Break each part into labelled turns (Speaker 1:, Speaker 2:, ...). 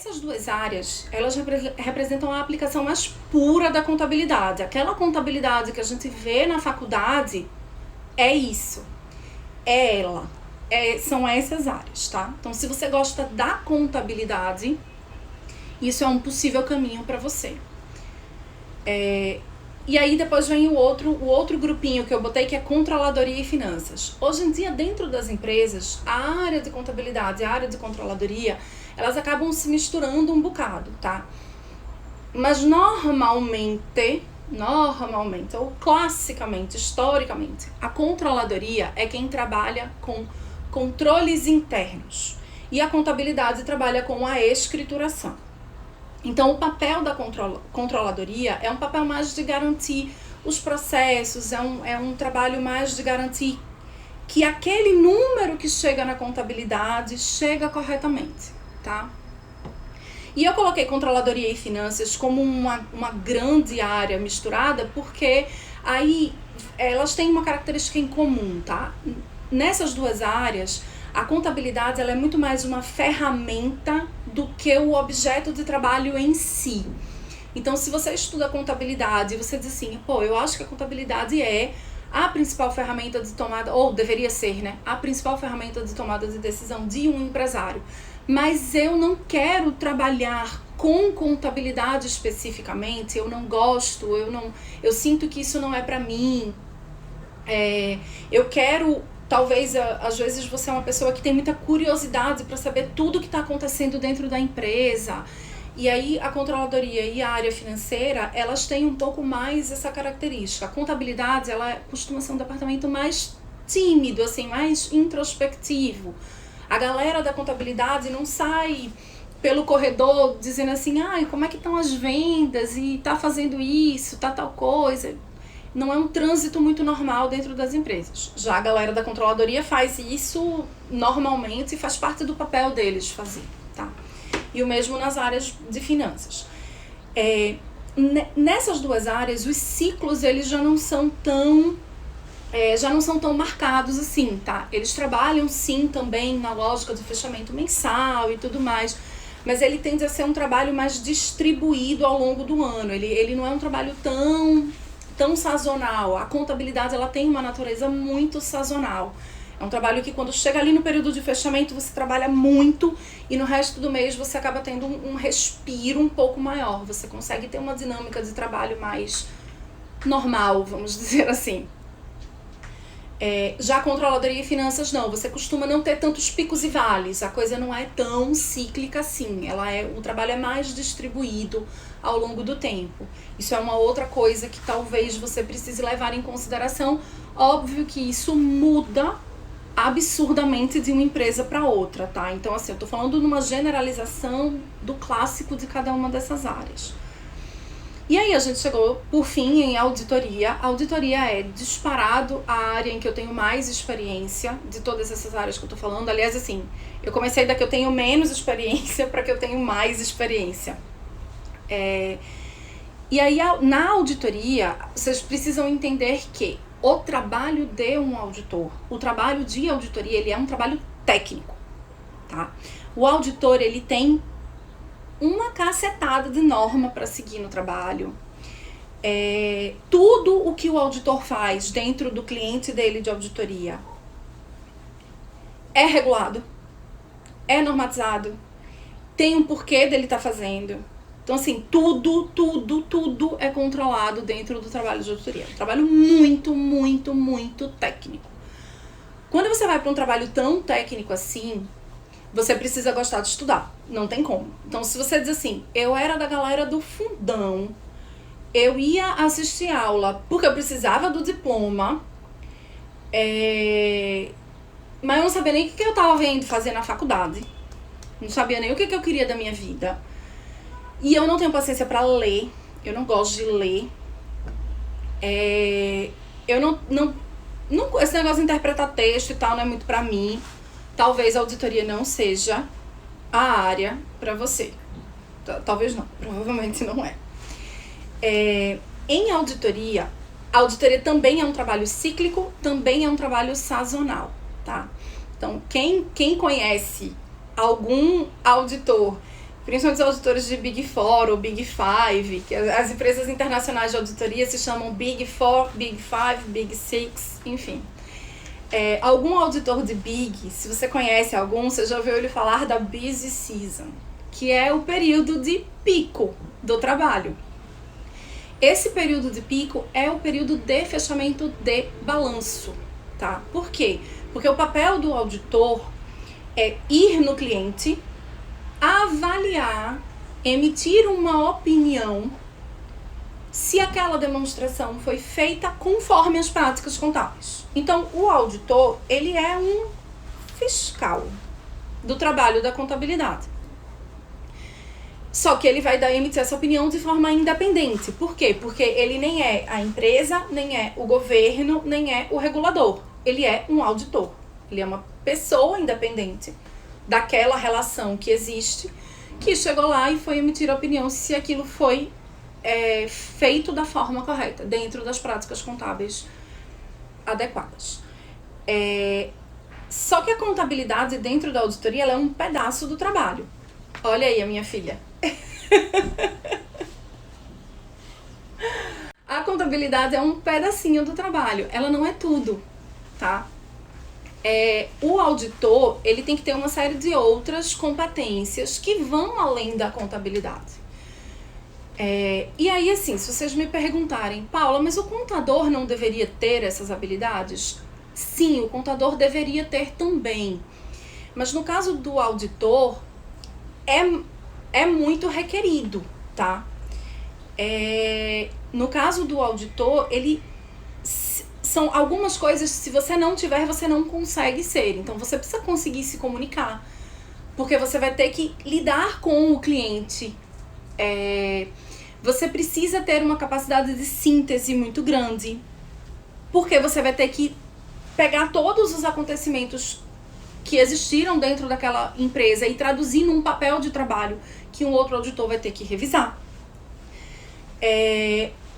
Speaker 1: essas duas áreas, elas representam a aplicação mais pura da contabilidade. Aquela contabilidade que a gente vê na faculdade é isso, é ela, são essas áreas, tá? Então, se você gosta da contabilidade, isso é um possível caminho para você. E aí depois vem o outro grupinho que eu botei, que é controladoria e finanças. Hoje em dia, dentro das empresas, a área de contabilidade e a área de controladoria, elas acabam se misturando um bocado, tá? Mas normalmente, ou classicamente, historicamente, a controladoria é quem trabalha com controles internos. E a contabilidade trabalha com a escrituração. Então, o papel da controladoria é um papel mais de garantir os processos, é um trabalho mais de garantir que aquele número que chega na contabilidade chega corretamente, tá? E eu coloquei controladoria e finanças como uma grande área misturada, porque aí elas têm uma característica em comum, tá? Nessas duas áreas, a contabilidade ela é muito mais uma ferramenta do que o objeto de trabalho em si. Então, se você estuda contabilidade e você diz assim, pô, eu acho que a contabilidade é a principal ferramenta de tomada, ou deveria ser, né? A principal ferramenta de tomada de decisão de um empresário. Mas eu não quero trabalhar com contabilidade especificamente, eu não gosto, eu sinto que isso não é pra mim. Eu quero... Talvez, às vezes, você é uma pessoa que tem muita curiosidade para saber tudo que está acontecendo dentro da empresa. E aí, a controladoria e a área financeira, elas têm um pouco mais essa característica. A contabilidade, ela costuma ser um departamento mais tímido, assim, mais introspectivo. A galera da contabilidade não sai pelo corredor dizendo assim, como é que estão as vendas e tá fazendo isso, tá tal coisa. Não é um trânsito muito normal dentro das empresas. Já a galera da controladoria faz isso normalmente e faz parte do papel deles fazer, tá? E o mesmo nas áreas de finanças. Nessas duas áreas, os ciclos eles já não são tão marcados assim, tá? Eles trabalham sim também na lógica do fechamento mensal e tudo mais, mas ele tende a ser um trabalho mais distribuído ao longo do ano. Ele não é um trabalho tão sazonal. A contabilidade ela tem uma natureza muito sazonal. É um trabalho que quando chega ali no período de fechamento você trabalha muito e no resto do mês você acaba tendo um respiro um pouco maior. Você consegue ter uma dinâmica de trabalho mais normal, vamos dizer assim. Já a controladoria e finanças não, você costuma não ter tantos picos e vales, a coisa não é tão cíclica assim, o trabalho é mais distribuído ao longo do tempo. Isso é uma outra coisa que talvez você precise levar em consideração. Óbvio que isso muda absurdamente de uma empresa para outra, tá? Então, assim, eu tô falando numa generalização do clássico de cada uma dessas áreas. E aí a gente chegou, por fim, em auditoria. A auditoria é disparado a área em que eu tenho mais experiência de todas essas áreas que eu tô falando. Aliás, assim, eu comecei da que eu tenho menos experiência para que eu tenho mais experiência. E aí, na auditoria, vocês precisam entender que o trabalho de um auditor, o trabalho de auditoria, ele é um trabalho técnico, tá? O auditor, ele tem uma cacetada de norma para seguir no trabalho. Tudo o que o auditor faz dentro do cliente dele de auditoria é regulado, é normatizado, tem um porquê dele estar fazendo. Então, assim, tudo é controlado dentro do trabalho de auditoria. Um trabalho muito, muito, muito técnico. Quando você vai para um trabalho tão técnico assim, você precisa gostar de estudar. Não tem como. Então, se você diz assim, eu era da galera do fundão, eu ia assistir aula porque eu precisava do diploma, mas eu não sabia nem o que eu estava vendo fazer na faculdade. Não sabia nem o que eu queria da minha vida. E eu não tenho paciência pra ler. Eu não gosto de ler. Eu não esse negócio de interpretar texto e tal não é muito pra mim. Talvez a auditoria não seja a área pra você. Talvez não. Provavelmente não é. Em auditoria, a auditoria também é um trabalho cíclico, também é um trabalho sazonal, tá? Então, quem conhece algum auditor principalmente os auditores de Big Four ou Big Five, que as empresas internacionais de auditoria se chamam Big Four, Big Five, Big Six, enfim. Algum auditor de Big, se você conhece algum, você já ouviu ele falar da busy season, que é o período de pico do trabalho. Esse período de pico é o período de fechamento de balanço, tá? Por quê? Porque o papel do auditor é ir no cliente, avaliar, emitir uma opinião se aquela demonstração foi feita conforme as práticas contábeis. Então, o auditor, ele é um fiscal do trabalho da contabilidade. Só que ele vai emitir essa opinião de forma independente. Por quê? Porque ele nem é a empresa, nem é o governo, nem é o regulador. Ele é um auditor. Ele é uma pessoa independente daquela relação que existe, que chegou lá e foi emitir a opinião se aquilo foi feito da forma correta, dentro das práticas contábeis adequadas. Só que a contabilidade dentro da auditoria, ela é um pedaço do trabalho. Olha aí a minha filha. A contabilidade é um pedacinho do trabalho, ela não é tudo, tá? O auditor, ele tem que ter uma série de outras competências que vão além da contabilidade. E aí, assim, se vocês me perguntarem, Paula, mas o contador não deveria ter essas habilidades? Sim, o contador deveria ter também. Mas no caso do auditor, é muito requerido, tá? No caso do auditor, são algumas coisas, se você não tiver, você não consegue ser. Então, você precisa conseguir se comunicar, porque você vai ter que lidar com o cliente. Você precisa ter uma capacidade de síntese muito grande, porque você vai ter que pegar todos os acontecimentos que existiram dentro daquela empresa e traduzir num papel de trabalho que um outro auditor vai ter que revisar.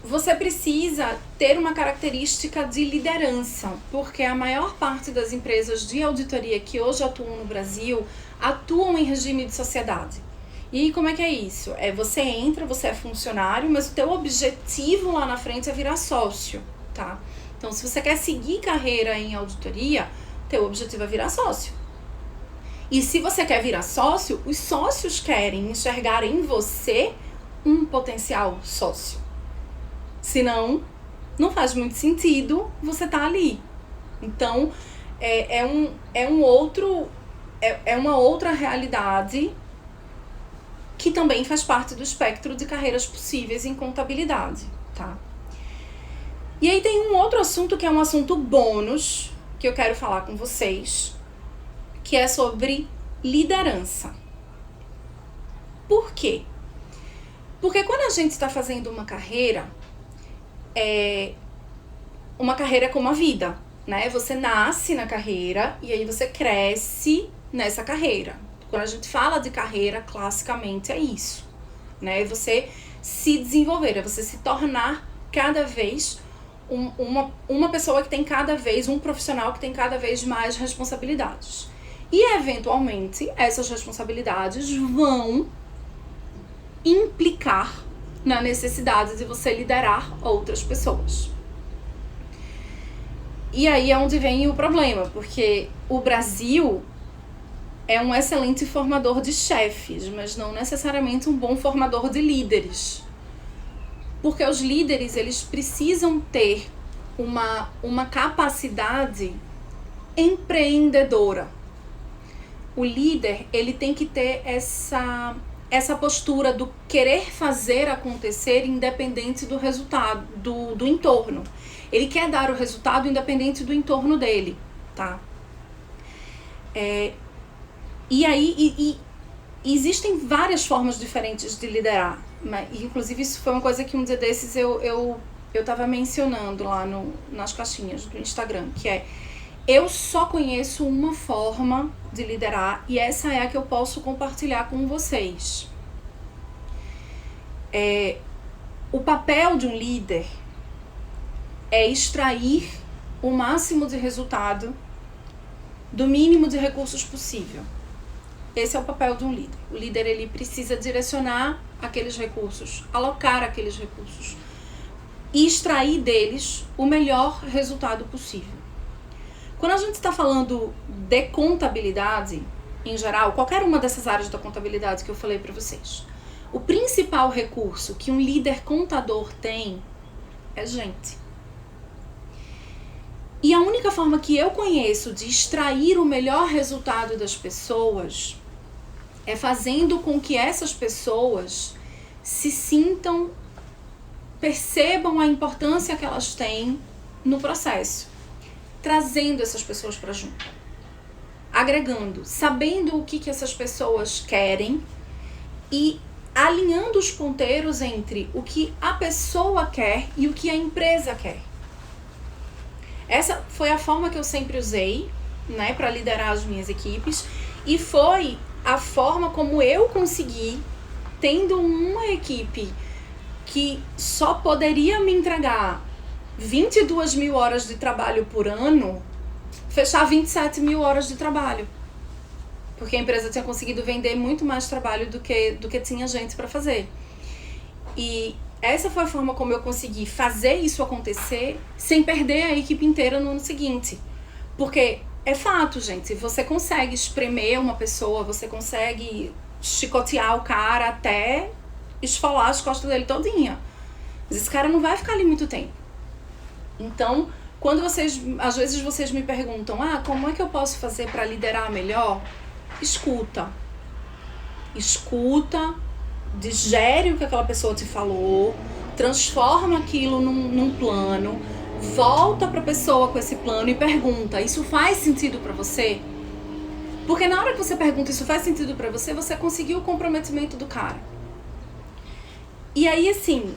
Speaker 1: Você precisa ter uma característica de liderança, porque a maior parte das empresas de auditoria que hoje atuam no Brasil atuam em regime de sociedade. E como é que é isso? Você entra, você é funcionário, mas o teu objetivo lá na frente é virar sócio, tá? Então, se você quer seguir carreira em auditoria, teu objetivo é virar sócio. E se você quer virar sócio, os sócios querem enxergar em você um potencial sócio. Senão, não faz muito sentido você estar ali. Então, é uma outra realidade que também faz parte do espectro de carreiras possíveis em contabilidade, tá? E aí tem um outro assunto que é um assunto bônus que eu quero falar com vocês, que é sobre liderança. Por quê? Porque quando a gente está fazendo uma carreira é como a vida, né? Você nasce na carreira e aí você cresce nessa carreira. Quando a gente fala de carreira, classicamente é isso, né? Você se desenvolver, é você se tornar cada vez uma pessoa que tem cada vez, um profissional que tem cada vez mais responsabilidades. E, eventualmente, essas responsabilidades vão implicar na necessidade de você liderar outras pessoas. E aí é onde vem o problema, porque o Brasil é um excelente formador de chefes, mas não necessariamente um bom formador de líderes. Porque os líderes, eles precisam ter uma capacidade empreendedora. O líder, ele tem que ter essa postura do querer fazer acontecer independente do resultado, do entorno. Ele quer dar o resultado independente do entorno dele, tá? E aí, existem várias formas diferentes de liderar. Inclusive, isso foi uma coisa que um dia desses eu tava mencionando lá nas caixinhas do Instagram, que eu só conheço uma forma de liderar e essa é a que eu posso compartilhar com vocês. O papel de um líder é extrair o máximo de resultado do mínimo de recursos possível. Esse é o papel de um líder. O líder, ele precisa direcionar aqueles recursos, alocar aqueles recursos e extrair deles o melhor resultado possível. Quando a gente está falando de contabilidade, em geral, qualquer uma dessas áreas da contabilidade que eu falei para vocês, o principal recurso que um líder contador tem é gente. E a única forma que eu conheço de extrair o melhor resultado das pessoas é fazendo com que essas pessoas se sintam, percebam a importância que elas têm no processo, trazendo essas pessoas para junto, agregando, sabendo o que essas pessoas querem e alinhando os ponteiros entre o que a pessoa quer e o que a empresa quer. Essa foi a forma que eu sempre usei, né, para liderar as minhas equipes, e foi a forma como eu consegui, tendo uma equipe que só poderia me entregar 22 mil horas de trabalho por ano, fechar 27 mil horas de trabalho. Porque a empresa tinha conseguido vender muito mais trabalho do que tinha gente para fazer. E essa foi a forma como eu consegui fazer isso acontecer sem perder a equipe inteira no ano seguinte. Porque é fato, gente, você consegue espremer uma pessoa, você consegue chicotear o cara até esfolar as costas dele todinha. Mas esse cara não vai ficar ali muito tempo. Então, quando às vezes vocês me perguntam, como é que eu posso fazer para liderar melhor? Escuta, digere o que aquela pessoa te falou, transforma aquilo num plano, volta para a pessoa com esse plano e pergunta, isso faz sentido para você? Porque na hora que você pergunta, isso faz sentido para você, você conseguiu o comprometimento do cara. E aí, assim,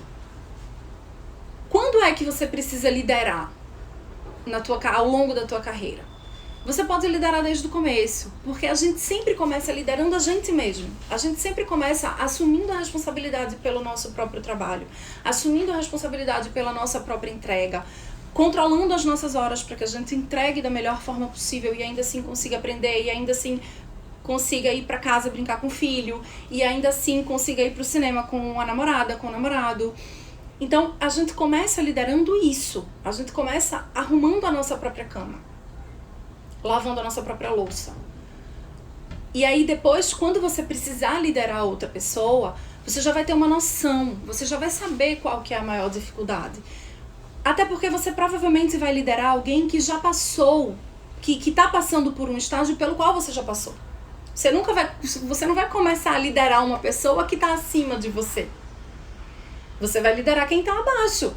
Speaker 1: quando é que você precisa liderar ao longo da tua carreira? Você pode liderar desde o começo, porque a gente sempre começa liderando a gente mesmo. A gente sempre começa assumindo a responsabilidade pelo nosso próprio trabalho, assumindo a responsabilidade pela nossa própria entrega, controlando as nossas horas para que a gente entregue da melhor forma possível e ainda assim consiga aprender, e ainda assim consiga ir para casa brincar com o filho, e ainda assim consiga ir para o cinema com a namorada, com o namorado. Então, a gente começa liderando isso. A gente começa arrumando a nossa própria cama, lavando a nossa própria louça. E aí depois, quando você precisar liderar outra pessoa, você já vai ter uma noção, você já vai saber qual que é a maior dificuldade. Até porque você provavelmente vai liderar alguém que já passou, que tá passando por um estágio pelo qual você já passou. Você não vai começar a liderar uma pessoa que tá acima de você. Você vai liderar quem tá abaixo.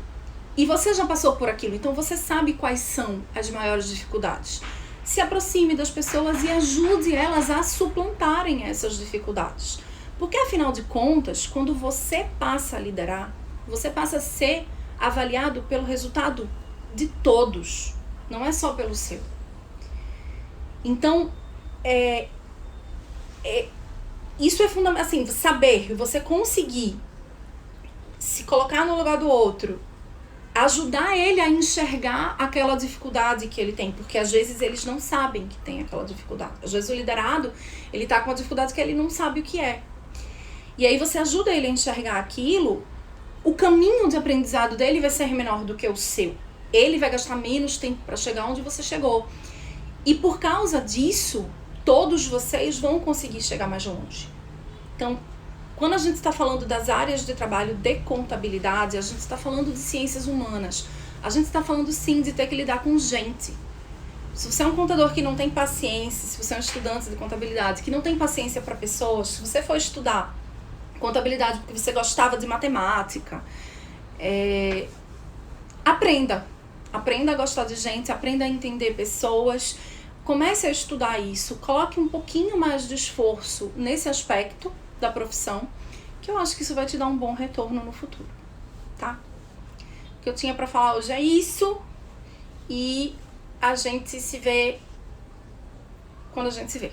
Speaker 1: E você já passou por aquilo, então você sabe quais são as maiores dificuldades. Se aproxime das pessoas e ajude elas a suplantarem essas dificuldades. Porque, afinal de contas, quando você passa a liderar, você passa a ser avaliado pelo resultado de todos, não é só pelo seu. Então, isso é fundamental, assim, saber, você conseguir se colocar no lugar do outro, ajudar ele a enxergar aquela dificuldade que ele tem, porque às vezes eles não sabem que tem aquela dificuldade. Às vezes o liderado, ele tá com uma dificuldade que ele não sabe o que é. E aí você ajuda ele a enxergar aquilo, o caminho de aprendizado dele vai ser menor do que o seu. Ele vai gastar menos tempo para chegar onde você chegou. E por causa disso, todos vocês vão conseguir chegar mais longe. Então, quando a gente está falando das áreas de trabalho de contabilidade, a gente está falando de ciências humanas. A gente está falando, sim, de ter que lidar com gente. Se você é um contador que não tem paciência, se você é um estudante de contabilidade que não tem paciência para pessoas, se você for estudar contabilidade porque você gostava de matemática, aprenda. Aprenda a gostar de gente, aprenda a entender pessoas. Comece a estudar isso. Coloque um pouquinho mais de esforço nesse aspecto da profissão, que eu acho que isso vai te dar um bom retorno no futuro, tá? O que eu tinha pra falar hoje é isso, e a gente se vê quando a gente se vê.